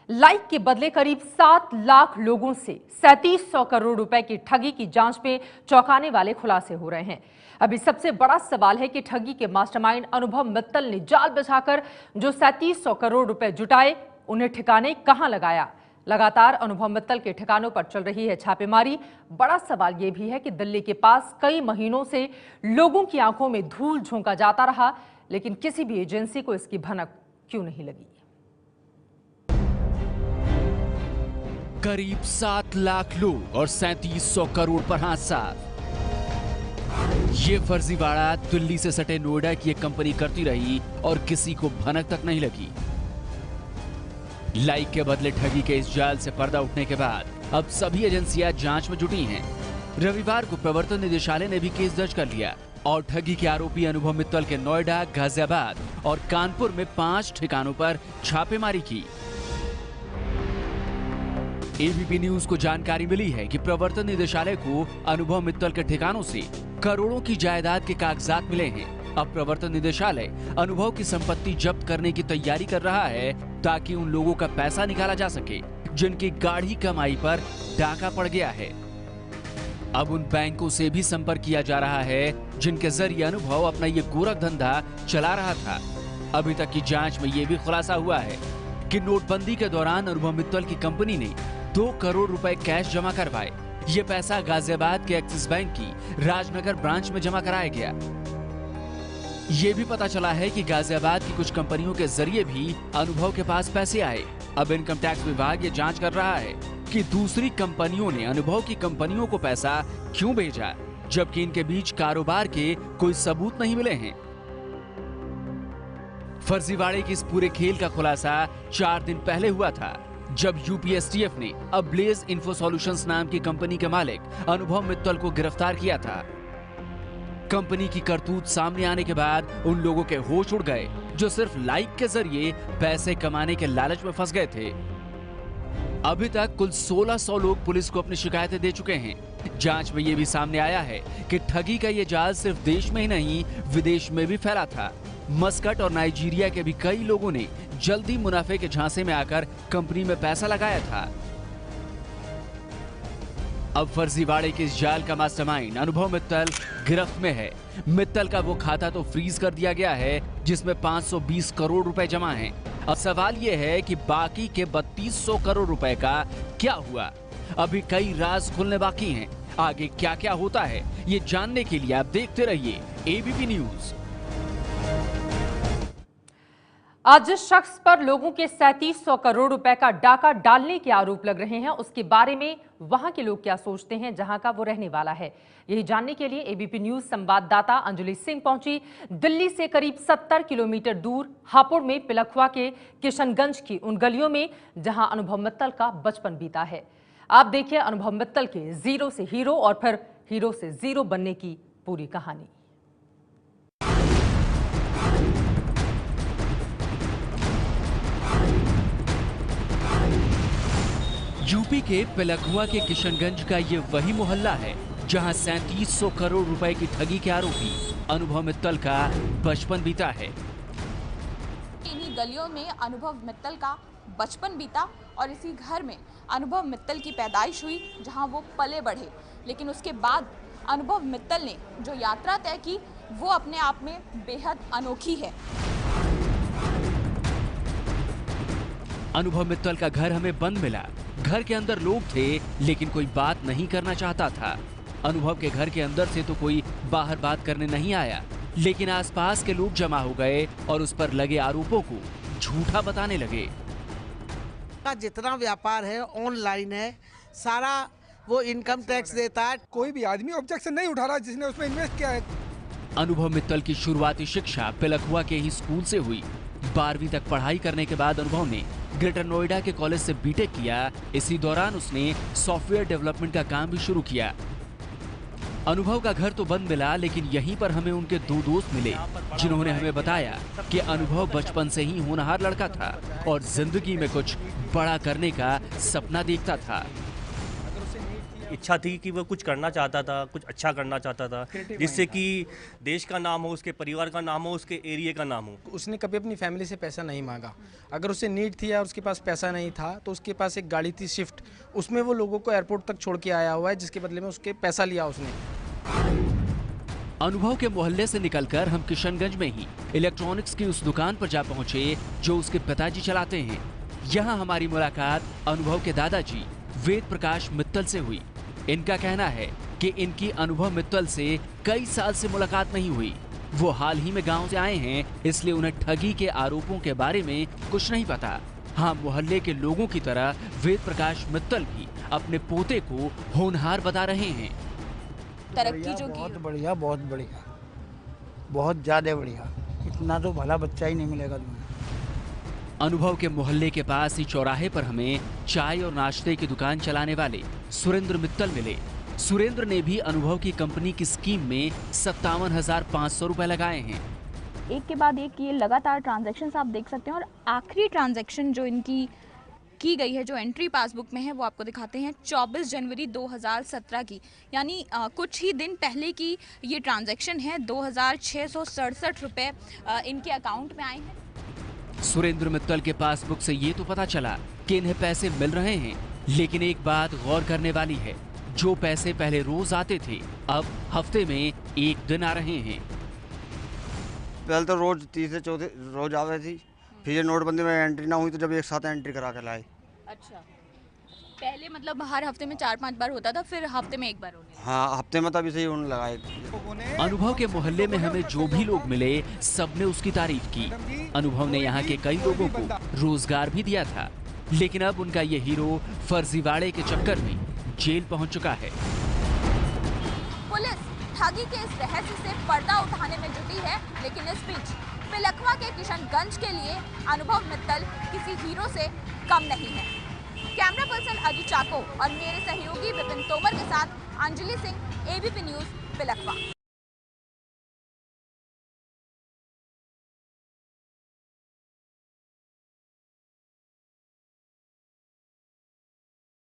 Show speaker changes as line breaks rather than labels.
Like के बदले करीब 7 लाख लोगों से 3700 करोड़ रुपए की ठगी की जांच में चौंकाने वाले खुलासे हो रहे हैं। अभी सबसे बड़ा सवाल है कि ठगी के मास्टरमाइंड अनुभव मित्तल ने जाल बिछाकर जो 3700 करोड़ रुपए जुटाए, उन्हें ठिकाने कहां लगाया। लगातार अनुभव मित्तल के ठिकानों पर चल रही है छापेमारी। बड़ा सवाल यह भी है कि दिल्ली के पास कई महीनों से लोगों की आंखों में धूल झोंका जाता रहा, लेकिन किसी भी एजेंसी को इसकी भनक क्यों नहीं लगी।
करीब 7 लाख लोग और 3700 करोड़ पर हाथ साफ। ये फर्जीवाड़ा दिल्ली से सटे नोएडा की एक कंपनी करती रही और किसी को भनक तक नहीं लगी। लाइक के बदले ठगी के इस जाल से पर्दा उठने के बाद अब सभी एजेंसियां जांच में जुटी हैं। रविवार को प्रवर्तन निदेशालय ने भी केस दर्ज कर लिया और ठगी के आरोपी अनुभव मित्तल के नोएडा, गाजियाबाद और कानपुर में 5 ठिकानों पर छापेमारी की। एबीपी न्यूज को जानकारी मिली है कि प्रवर्तन निदेशालय को अनुभव मित्तल के ठिकानों से करोड़ों की जायदाद के कागजात मिले हैं। अब प्रवर्तन निदेशालय अनुभव की संपत्ति जब्त करने की तैयारी कर रहा है ताकि उन लोगों का पैसा निकाला जा सके जिनकी गाढ़ी कमाई पर डाका पड़ गया है। अब उन बैंकों से भी संपर्क किया जा रहा है जिनके जरिए अनुभव अपना ये गोरख धंधा चला रहा था। अभी तक की जांच में ये भी खुलासा हुआ है कि नोटबंदी के दौरान अनुभव मित्तल की कंपनी ने 2 करोड़ रुपए कैश जमा करवाए। ये पैसा गाजियाबाद के एक्सिस बैंक की राजनगर ब्रांच में जमा कराया गया। ये भी पता चला है कि गाजियाबाद की कुछ कंपनियों के जरिए भी अनुभव के पास पैसे आए। अब इनकम टैक्स विभाग ये जांच कर रहा है कि दूसरी कंपनियों ने अनुभव की कंपनियों को पैसा क्यों भेजा, जबकि इनके बीच कारोबार के कोई सबूत नहीं मिले हैं। फर्जीवाड़े की इस पूरे खेल का खुलासा 4 दिन पहले हुआ था, जब यूपीएसटीएफ ने ब्लेज इन्फो सॉल्यूशंस नाम की कंपनी के मालिक अनुभव मित्तल को गिरफ्तार किया था। कंपनी की करतूत सामने आने के बाद उन लोगों के होश उड़ गए जो सिर्फ लाइक के जरिए पैसे कमाने के लालच में फंस गए थे। अभी तक कुल 1600 लोग पुलिस को अपनी शिकायतें दे चुके हैं। जांच में यह भी सामने आया है कि ठगी का यह जाल सिर्फ देश में ही नहीं, विदेश में भी फैला था। मस्कट और नाइजीरिया के भी कई लोगों ने जल्दी मुनाफे के झांसे में आकर कंपनी में पैसा लगाया था। अब फर्जीवाड़े के इस जाल का मास्टरमाइंड अनुभव मित्तल गिरफ्त में है। मित्तल का वो खाता तो फ्रीज कर दिया गया है जिसमें 520 करोड़ रुपए जमा हैं। अब सवाल ये है कि बाकी के 3200 करोड़ रुपए का क्या हुआ। अभी कई राज खुलने बाकी हैं। आगे क्या क्या होता है ये जानने के लिए आप देखते रहिए एबीपी न्यूज।
आज जिस शख्स पर लोगों के 3700 करोड़ रुपए का डाका डालने के आरोप लग रहे हैं, उसके बारे में वहां के लोग क्या सोचते हैं जहां का वो रहने वाला है, यही जानने के लिए एबीपी न्यूज संवाददाता अंजलि सिंह पहुंची दिल्ली से करीब 70 किलोमीटर दूर हापुड़ में पिलखुआ के किशनगंज की उन गलियों में जहां अनुभव मित्तल का बचपन बीता है। आप देखिए अनुभव मित्तल के जीरो से हीरो और फिर हीरो से जीरो बनने की पूरी कहानी।
यूपी के पिलखुआ के किशनगंज का ये वही मोहल्ला है जहां 3700 करोड़ रुपए की ठगी के आरोपी अनुभव मित्तल का बचपन बीता है।
इन्हीं गलियों में अनुभव मित्तल का बचपन बीता और इसी घर में अनुभव मित्तल की पैदाइश हुई, जहां वो पले बढ़े। लेकिन उसके बाद अनुभव मित्तल ने जो यात्रा तय की वो अपने आप में बेहद अनोखी है।
अनुभव मित्तल का घर हमें बंद मिला। घर के अंदर लोग थे लेकिन कोई बात नहीं करना चाहता था। अनुभव के घर के अंदर से तो कोई बाहर बात करने नहीं आया, लेकिन आसपास के लोग जमा हो गए और उस पर लगे आरोपों को झूठा बताने लगे।
जितना व्यापार है ऑनलाइन है, सारा वो इनकम टैक्स देता है।
कोई भी आदमी ऑब्जेक्शन नहीं उठा रहा जिसने उसमें इन्वेस्ट किया है।
अनुभव मित्तल की शुरुआती शिक्षा पिलखुआ के ही स्कूल से हुई। 12वीं तक पढ़ाई करने के बाद अनुभव ने ग्रेटर नोएडा के कॉलेज से बीटेक किया। इसी दौरान उसने सॉफ्टवेयर डेवलपमेंट का काम भी शुरू किया। अनुभव का घर तो बंद मिला, लेकिन यहीं पर हमें उनके 2 दोस्त मिले जिन्होंने हमें बताया कि अनुभव बचपन से ही होनहार लड़का था और जिंदगी में कुछ बड़ा करने का सपना देखता था।
इच्छा थी कि वो कुछ करना चाहता था, कुछ अच्छा करना चाहता था, जिससे कि देश का नाम हो, उसके परिवार का नाम हो, उसके एरिया का नाम हो।
उसने कभी अपनी फैमिली से पैसा नहीं मांगा। अगर उसे नीड थी या उसके पास पैसा नहीं था तो उसके पास एक गाड़ी थी स्विफ्ट, उसमें वो लोगों को एयरपोर्ट तक छोड़ के आया हुआ है, जिसके बदले में उसके पैसा लिया उसने।
अनुभव के मोहल्ले से निकलकर हम किशनगंज में ही इलेक्ट्रॉनिक्स की उस दुकान पर जा पहुंचे जो उसके पिताजी चलाते हैं। यहाँ हमारी मुलाकात अनुभव के दादाजी वेद प्रकाश मित्तल से हुई। इनका कहना है कि इनकी अनुभव मित्तल से कई साल से मुलाकात नहीं हुई। वो हाल ही में गांव से आए हैं, इसलिए उन्हें ठगी के आरोपों के बारे में कुछ नहीं पता। हाँ, मोहल्ले के लोगों की तरह वेद प्रकाश मित्तल भी अपने पोते को होनहार बता रहे हैं।
तरक्की जो
बहुत
की
बढ़िया, बहुत बढ़िया, बहुत ज़्यादा बढ़िया। इतना तो भला बच्चा ही नहीं मिलेगा तुम्हें।
अनुभव के मोहल्ले के पास ही चौराहे पर हमें चाय और नाश्ते की दुकान चलाने वाले सुरेंद्र मित्तल मिले। सुरेंद्र ने भी अनुभव की कंपनी की स्कीम में 57,500 रुपए लगाए हैं।
एक के बाद एक ये लगातार ट्रांजैक्शंस आप देख सकते हैं, और आखिरी ट्रांजैक्शन जो इनकी की गई है, जो एंट्री पासबुक में है, वो आपको दिखाते हैं 24 जनवरी 2017 की, यानी कुछ ही दिन पहले की ये ट्रांजैक्शन है। 2,667 रुपये इनके अकाउंट में आए हैं।
सुरेंद्र मित्तल के पासबुक से ये तो पता चला कि इन्हें पैसे मिल रहे हैं, लेकिन एक बात गौर करने वाली है, जो पैसे पहले रोज आते थे अब हफ्ते में एक दिन आ रहे हैं।
पहले तो रोज 30 से 34 रोज आ रही थी, फिर ये नोटबंदी में एंट्री ना हुई तो जब एक साथ एंट्री करा के लाए।
अच्छा, पहले मतलब हर हफ्ते में 4-5 बार होता था, फिर हफ्ते में एक बार होने लगा।
हाँ, हफ्ते में तभी से ही उन्होंने लगाए।
अनुभव के मोहल्ले में हमें जो भी लोग मिले सबने उसकी तारीफ की। अनुभव ने यहाँ के कई लोगों को रोजगार भी दिया था, लेकिन अब उनका ये हीरो फर्जीवाड़े के चक्कर में जेल पहुँच चुका है।
पुलिस ठगी के इस रहस्य से पर्दा उठाने में जुटी है, लेकिन इस बीच पिलखवा के किशनगंज के लिए अनुभव मित्तल किसी हीरो से कम नहीं है। कैमरा पर्सन अजय चाको और मेरे सहयोगी विपिन तोमर के साथ अंजलि सिंह, एबीपी न्यूज, पिलखवा।